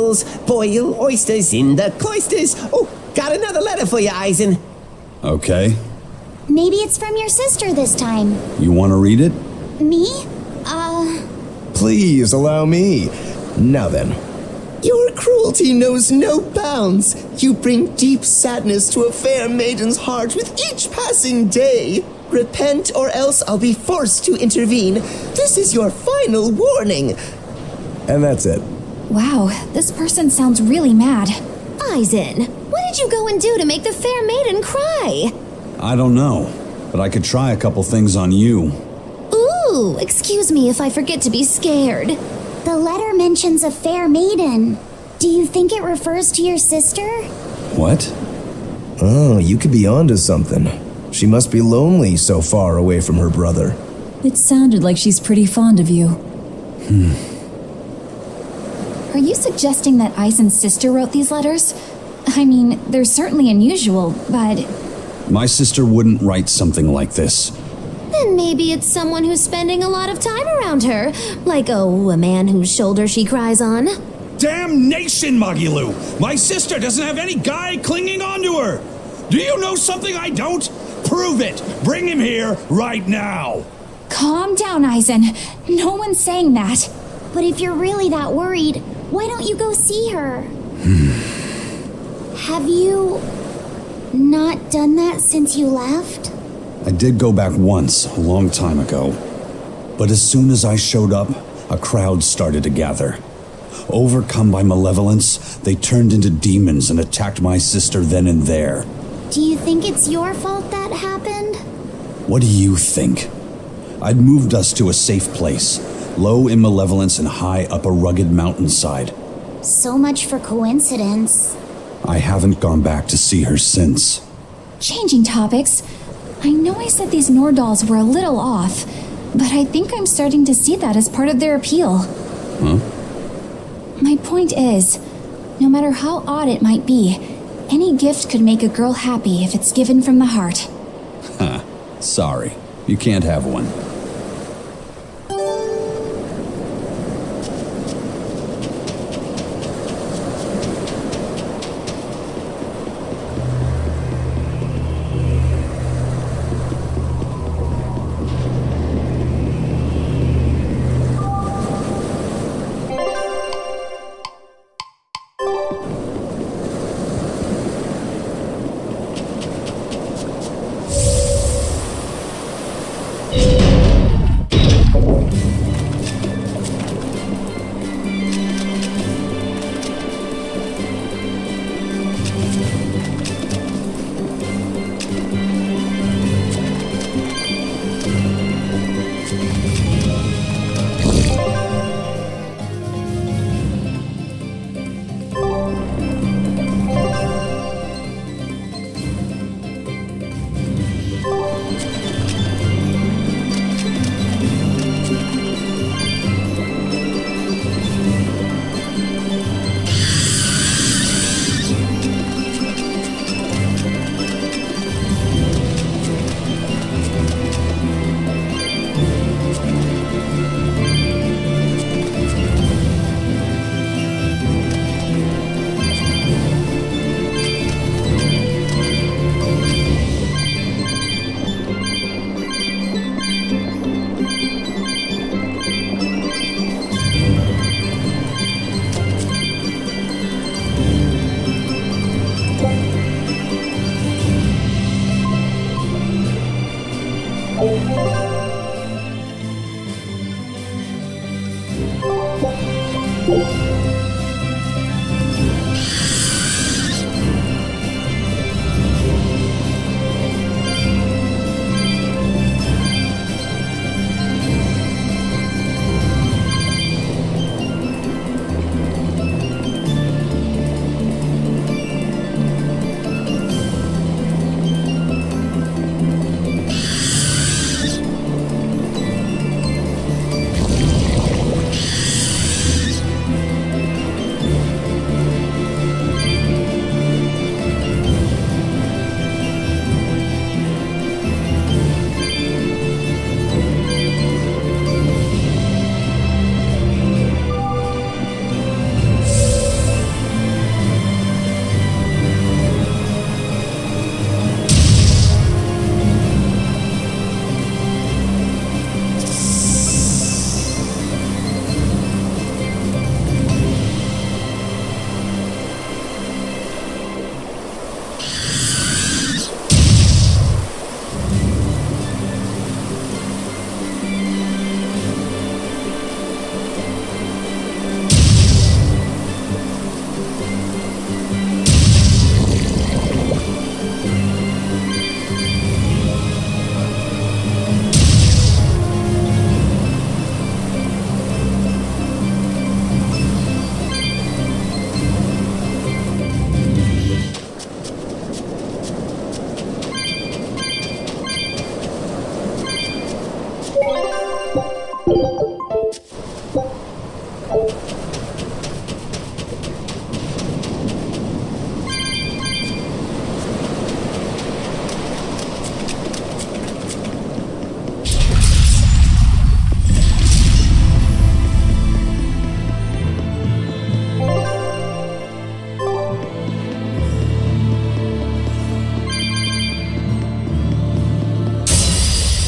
mussels, boil oysters in the cloisters. Oh, got another letter for you, Eisen. Okay. Maybe it's from your sister this time. You want to read it? Me? Please allow me. Now then. Your cruelty knows no bounds. You bring deep sadness to a fair maiden's heart with each passing day. Repent or else I'll be forced to intervene. This is your final warning. And that's it. Wow, this person sounds really mad. Eisen, what did you go and do to make the fair maiden cry? I don't know, but I could try a couple things on you. Ooh, excuse me if I forget to be scared. The letter mentions a fair maiden. Do you think it refers to your sister? What? Oh, you could be onto something. She must be lonely so far away from her brother. It sounded like she's pretty fond of you. Are you suggesting that Eisen's sister wrote these letters? I mean, they're certainly unusual, but... My sister wouldn't write something like this. Then maybe it's someone who's spending a lot of time around her. Like, a man whose shoulder she cries on. Damnation, Magilu! My sister doesn't have any guy clinging onto her! Do you know something I don't? Prove it! Bring him here right now! Calm down, Eisen. No one's saying that. But if you're really that worried, why don't you go see her? Have you not done that since you left? I did go back once, a long time ago. But as soon as I showed up, a crowd started to gather. Overcome by malevolence, they turned into demons and attacked my sister then and there. Do you think it's your fault that happened? What do you think? I'd moved us to a safe place, low in malevolence and high up a rugged mountainside. So much for coincidence. I haven't gone back to see her since. Changing topics, I know I said these Nordals were a little off, but I think I'm starting to see that as part of their appeal. Huh? My point is, no matter how odd it might be, any gift could make a girl happy if it's given from the heart. Sorry, you can't have one.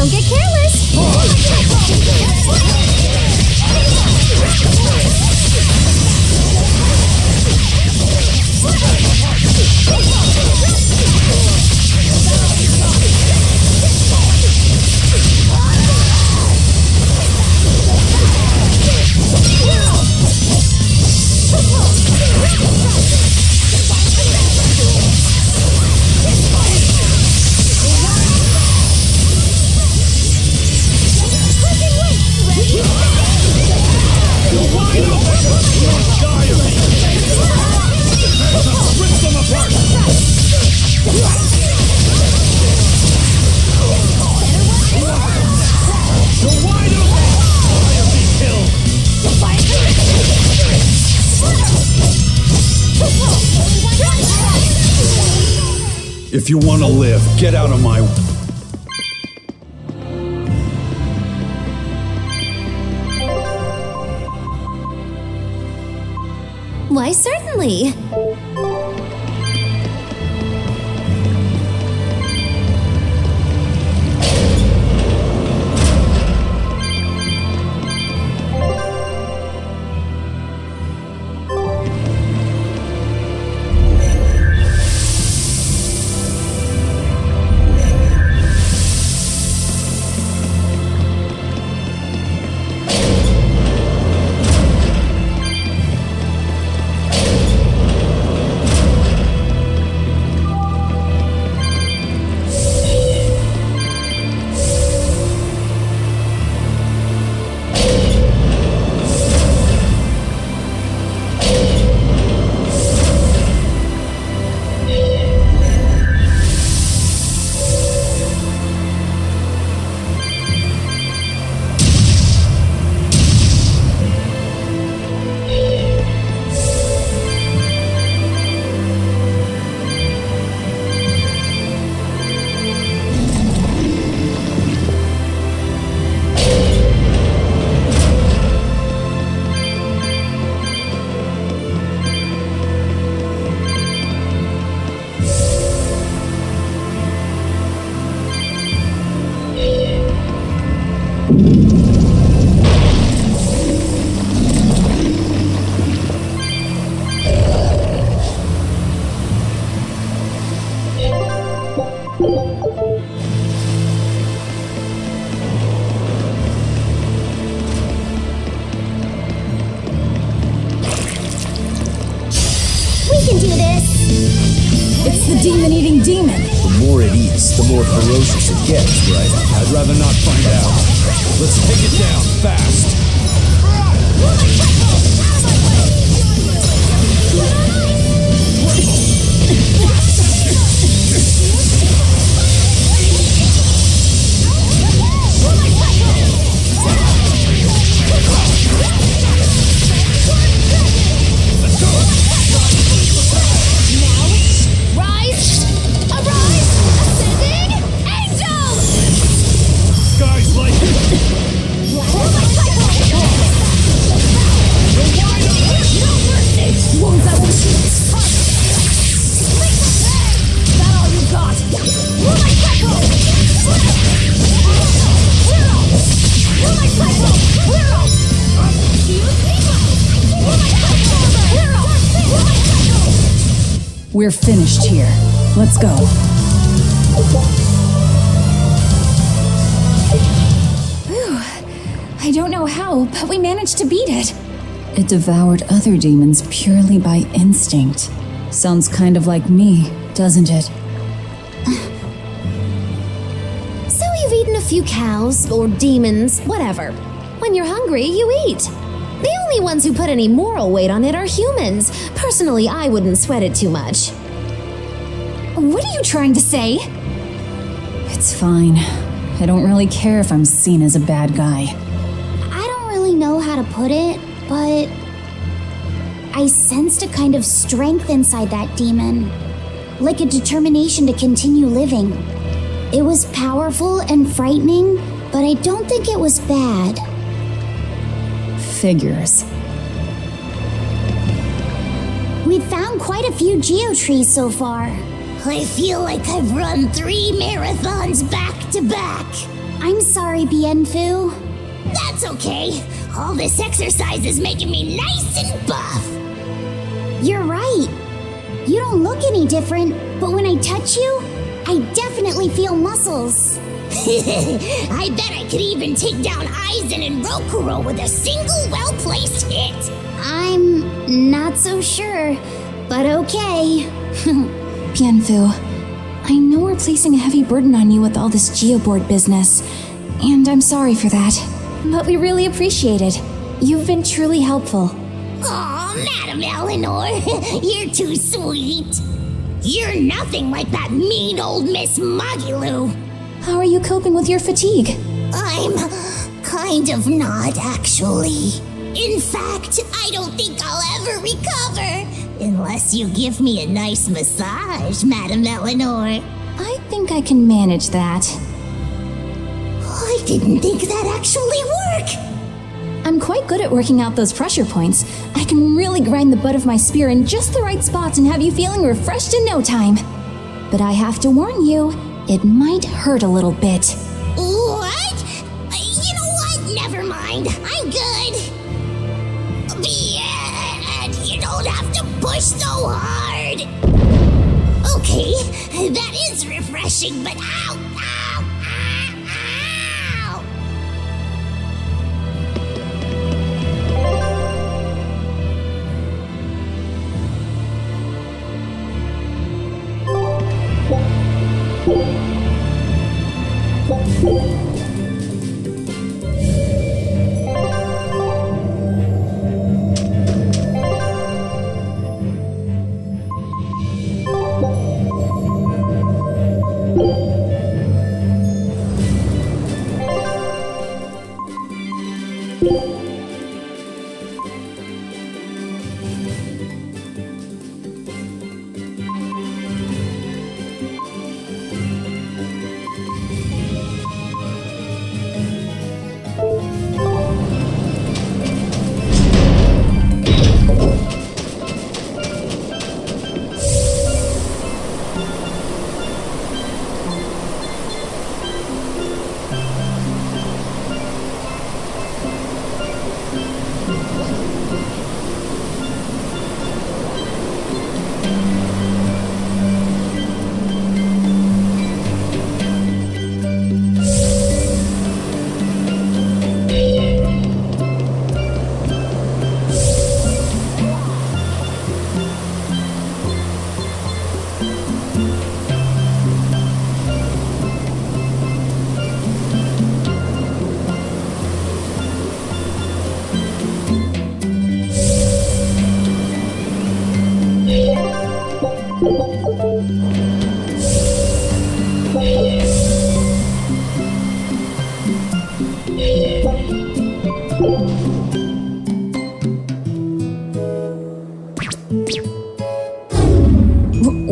don't get careless. If you want to live, get out of my... Why, certainly. Demon-eating demon. The more it eats, the more ferocious it gets, right? I'd rather not find out. Let's take it down fast. We're finished here. Let's go. Whew. I don't know how, but we managed to beat it. It devoured other demons purely by instinct. Sounds kind of like me, doesn't it? So you've eaten a few cows, or demons, whatever. When you're hungry, you eat. The only ones who put any moral weight on it are humans. Personally, I wouldn't sweat it too much. What are you trying to say? It's fine. I don't really care if I'm seen as a bad guy. I don't really know how to put it, but I sensed a kind of strength inside that demon. Like a determination to continue living. It was powerful and frightening, but I don't think it was bad. Figures. We've found quite a few geotrees so far. I feel like I've run 3 marathons back to back. I'm sorry, Bienfu. That's okay. All this exercise is making me nice and buff. You're right. You don't look any different, but when I touch you, I definitely feel muscles. I bet I could even take down Aizen and Rokuro with a single well-placed hit. I'm not so sure, but okay. Bienfu, I know we're placing a heavy burden on you with all this geoboard business, and I'm sorry for that. But we really appreciate it. You've been truly helpful. Aw, Madam Eleanor, you're too sweet. You're nothing like that mean old Miss Magilu. How are you coping with your fatigue? I'm kind of not, actually. In fact, I don't think I'll ever recover. Unless you give me a nice massage, Madam Eleanor. I think I can manage that. I didn't think that actually worked. I'm quite good at working out those pressure points. I can really grind the butt of my spear in just the right spots and have you feeling refreshed in no time. But I have to warn you, it might hurt a little bit. What? You know what? Never mind. I'm good. And you don't have to push so hard. Okay, that is refreshing, but ow, ow, ow, ow.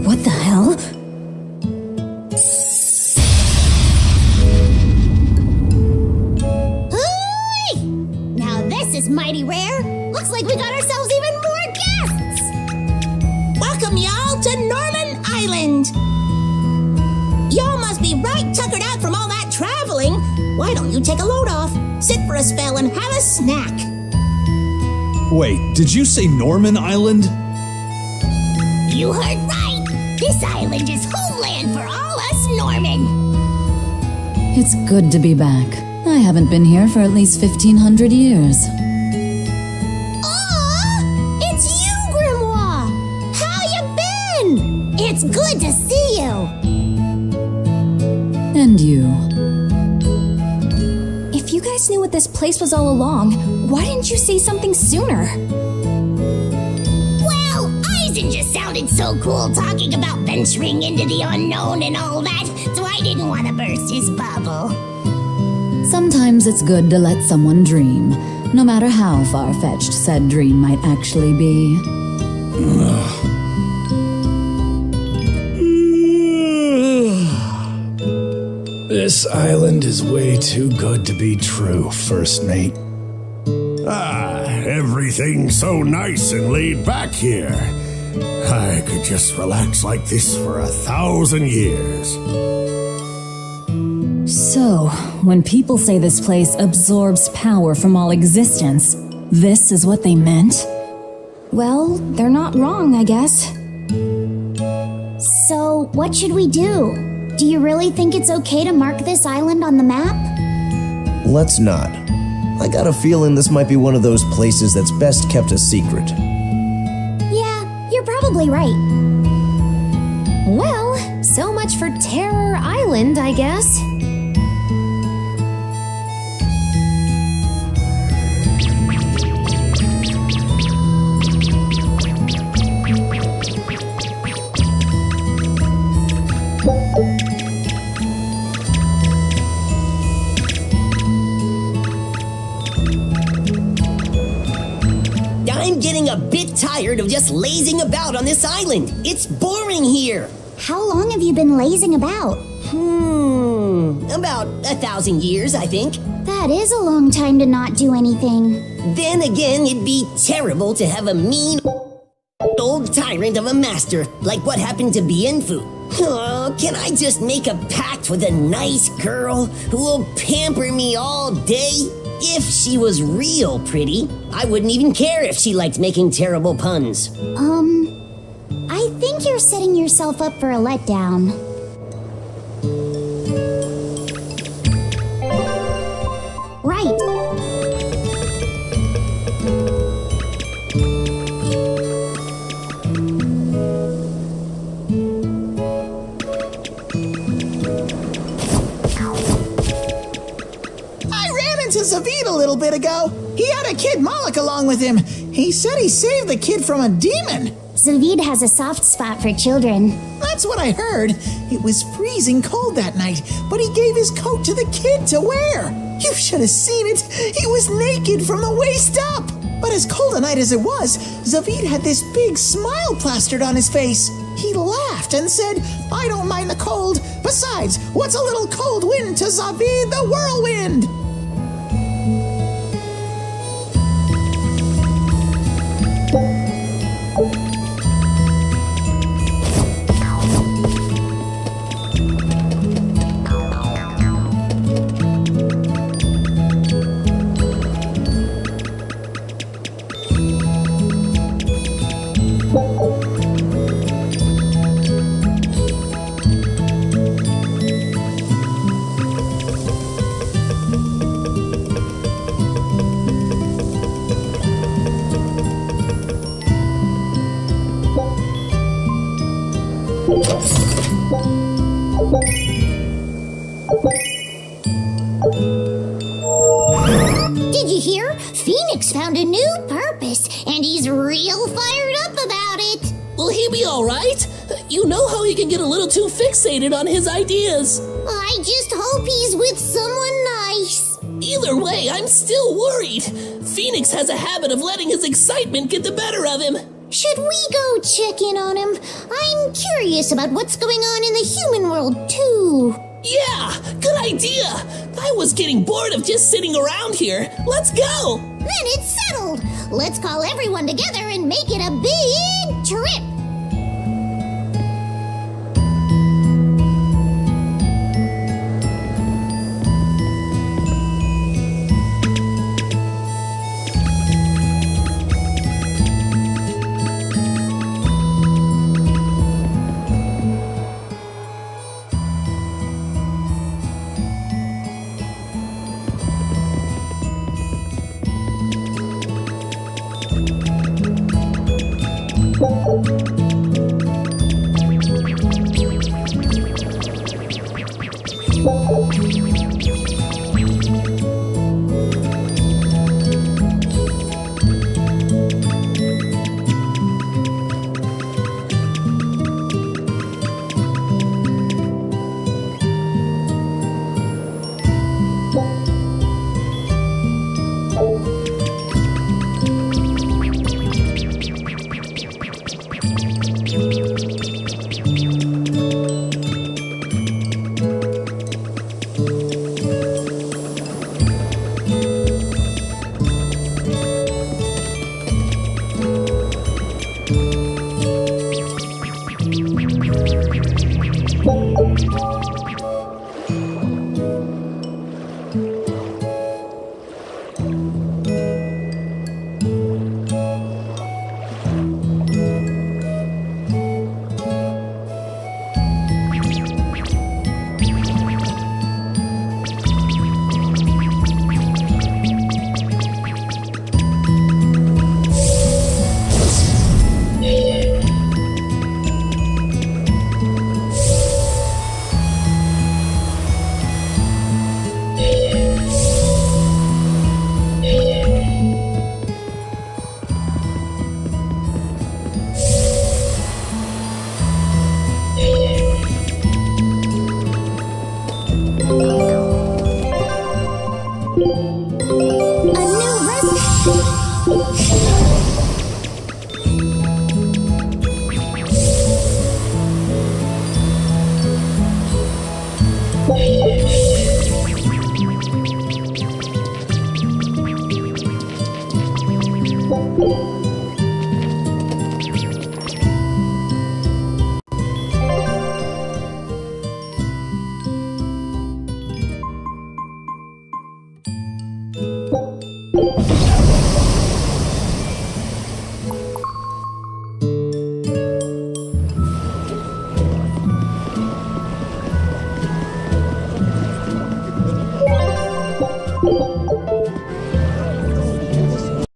What the hell? Hey! Now this is mighty rare. Looks like we got ourselves even more guests. Welcome y'all to Normin Island. Y'all must be right tuckered out from all that traveling. Why don't you take a load off, sit for a spell, and have a snack? Wait, did you say Normin Island? You heard right. This island is homeland for all us Normin. It's good to be back. I haven't been here for at least 1,500 years. Aw! It's you, Grimoire! How you been? It's good to see you. And you. If you guys knew what this place was all along, why didn't you say something sooner? Well, Aizen just sounded so cool talking about venturing into the unknown and all that, so I didn't want to burst his bubble. Sometimes it's good to let someone dream, no matter how far-fetched said dream might actually be. This island is way too good to be true, First Mate. Everything's so nice and laid back here. I could just relax like this for 1,000 years. So, when people say this place absorbs power from all existence, this is what they meant? Well, they're not wrong, I guess. So, what should we do? Do you really think it's okay to mark this island on the map? Let's not. I got a feeling this might be one of those places that's best kept a secret. Yeah, you're probably right. Well, so much for Terror Island, I guess. I'm getting a bit tired of just lazing about on this island. It's boring here. How long have you been lazing about? About 1,000 years, I think. That is a long time to not do anything. Then again, it'd be terrible to have a mean old tyrant of a master, like what happened to Bienfu. Oh, can I just make a pact with a nice girl who will pamper me all day? If she was real pretty, I wouldn't even care if she liked making terrible puns. I think you're setting yourself up for a letdown. Right. Zavid a little bit ago. He had a kid Moloch along with him. He said he saved the kid from a demon. Zavid has a soft spot for children. That's what I heard. It was freezing cold that night, but he gave his coat to the kid to wear. You should have seen it. He was naked from the waist up. But as cold a night as it was, Zavid had this big smile plastered on his face. He laughed and said, "I don't mind the cold. Besides, what's a little cold wind to Zavid the whirlwind?" Did you hear? Phoenix found a new purpose, and he's real fired up about it. Will he be alright? You know how he can get a little too fixated on his ideas. I just hope he's with someone nice. Either way, I'm still worried. Phoenix has a habit of letting his excitement get the better of him. Should we go check in on him? I'm curious about what's going on in the human world, too. Yeah, good idea. I was getting bored of just sitting around here. Let's go. Then it's settled. Let's call everyone together and make it a big trip. Thank you.